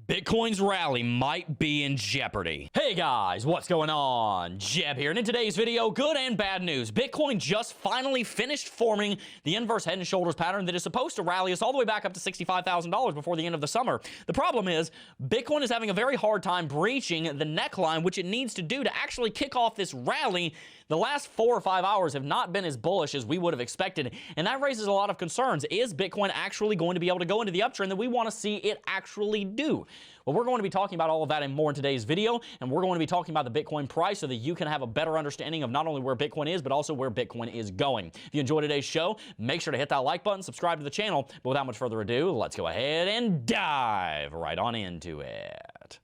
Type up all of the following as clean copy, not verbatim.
Bitcoin's rally might be in jeopardy. Hey guys, what's going on? Jebb here, and in today's video, good and bad news. Bitcoin just finally finished forming the inverse head and shoulders pattern that is supposed to rally us all the way back up to $65,000 before the end of the summer. The problem is, Bitcoin is having a very hard time breaching the neckline, which it needs to do to actually kick off this rally. The last 4 or 5 hours have not been as bullish as we would have expected, and that raises a lot of concerns. Is Bitcoin actually going to be able to go into the uptrend that we want to see it actually do? Well, we're going to be talking about all of that and more in today's video, and we're going to be talking about the Bitcoin price so that you can have a better understanding of not only where Bitcoin is, but also where Bitcoin is going. If you enjoyed today's show, make sure to hit that like button, subscribe to the channel. But without much further ado, let's go ahead and dive right on into it.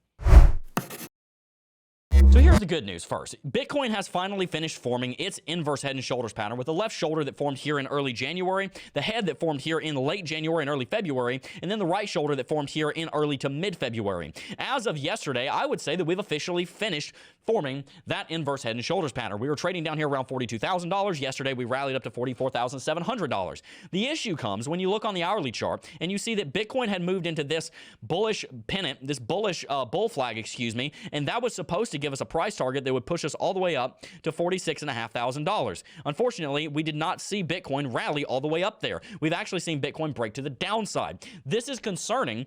So here's the good news first. Bitcoin has finally finished forming its inverse head and shoulders pattern with the left shoulder that formed here in early January, the head that formed here in late January and early February, and then the right shoulder that formed here in early to mid-February. As of yesterday, I would say that we've officially finished forming that inverse head and shoulders pattern. We were trading down here around $42,000. Yesterday, we rallied up to $44,700. The issue comes when you look on the hourly chart and you see that Bitcoin had moved into this bullish pennant, this bullish bull flag, excuse me, and that was supposed to give us a price target that would push us all the way up to $46,500. Unfortunately, we did not see Bitcoin rally all the way up there. We've actually seen Bitcoin break to the downside. This is concerning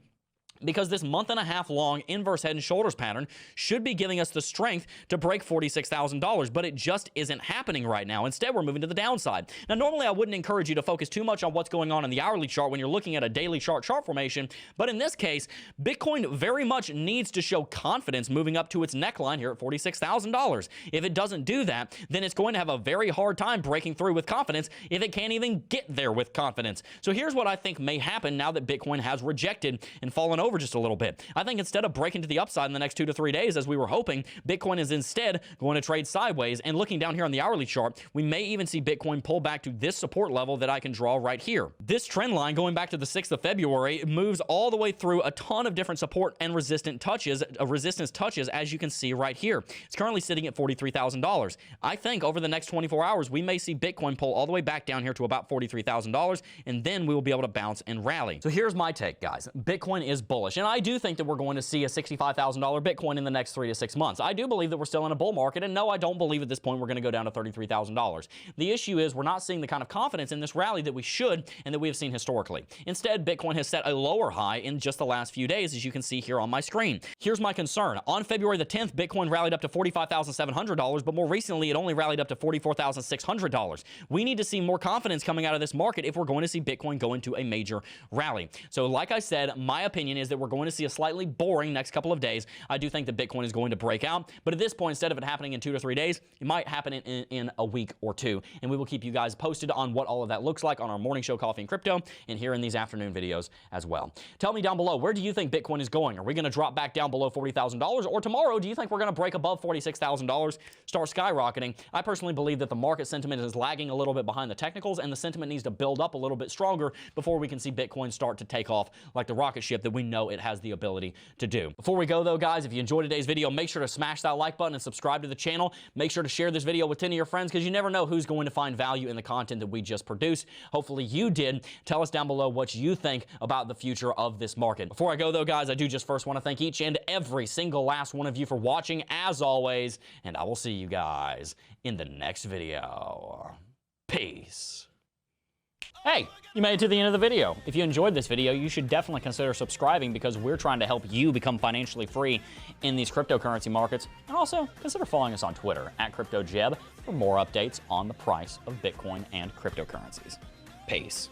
because this month-and-a-half long inverse head and shoulders pattern should be giving us the strength to break $46,000, but it just isn't happening right now. Instead, we're moving to the downside. Now, normally I wouldn't encourage you to focus too much on what's going on in the hourly chart when you're looking at a daily chart formation, but in this case, Bitcoin very much needs to show confidence moving up to its neckline here at $46,000. If it doesn't do that, then it's going to have a very hard time breaking through with confidence if it can't even get there with confidence. So here's what I think may happen now that Bitcoin has rejected and fallen over just a little bit. I think instead of breaking to the upside in the next 2 to 3 days, as we were hoping, Bitcoin is instead going to trade sideways. And looking down here on the hourly chart, we may even see Bitcoin pull back to this support level that I can draw right here. This trend line going back to the 6th of February moves all the way through a ton of different support and resistance touches, as you can see right here. It's currently sitting at $43,000. I think over the next 24 hours, we may see Bitcoin pull all the way back down here to about $43,000, and then we will be able to bounce and rally. So here's my take, guys. Bitcoin is bullish, and I do think that we're going to see a $65,000 Bitcoin in the next 3 to 6 months. I do believe that we're still in a bull market, and no, I don't believe at this point we're going to go down to $33,000. The issue is we're not seeing the kind of confidence in this rally that we should and that we have seen historically. Instead, Bitcoin has set a lower high in just the last few days, as you can see here on my screen. Here's my concern. On February the 10th, Bitcoin rallied up to $45,700, but more recently, it only rallied up to $44,600. We need to see more confidence coming out of this market if we're going to see Bitcoin go into a major rally. So like I said, my opinion is that we're going to see a slightly boring next couple of days. I do think that Bitcoin is going to break out, but at this point, instead of it happening in 2 to 3 days, it might happen in a week or two, and we will keep you guys posted on what all of that looks like on our morning show Coffee and Crypto and here in these afternoon videos as well. Tell me down below, where do you think Bitcoin is going? Are we going to drop back down below $40,000, or tomorrow, do you think we're going to break above $46,000, start skyrocketing? I personally believe that the market sentiment is lagging a little bit behind the technicals, and the sentiment needs to build up a little bit stronger before we can see Bitcoin start to take off like the rocket ship that we know it has the ability to do. Before we go though, guys, if you enjoyed today's video, make sure to smash that like button and subscribe to the channel. Make sure to share this video with 10 of your friends, because you never know who's going to find value in the content that we just produced. Hopefully you did. Tell us down below what you think about the future of this market. Before I go though, guys, I do just first want to thank each and every single last one of you for watching as always, and I will see you guys in the next video. Peace. Hey, you made it to the end of the video. If you enjoyed this video, you should definitely consider subscribing, because we're trying to help you become financially free in these cryptocurrency markets. And also, consider following us on Twitter @CryptoJebb for more updates on the price of Bitcoin and cryptocurrencies. Peace.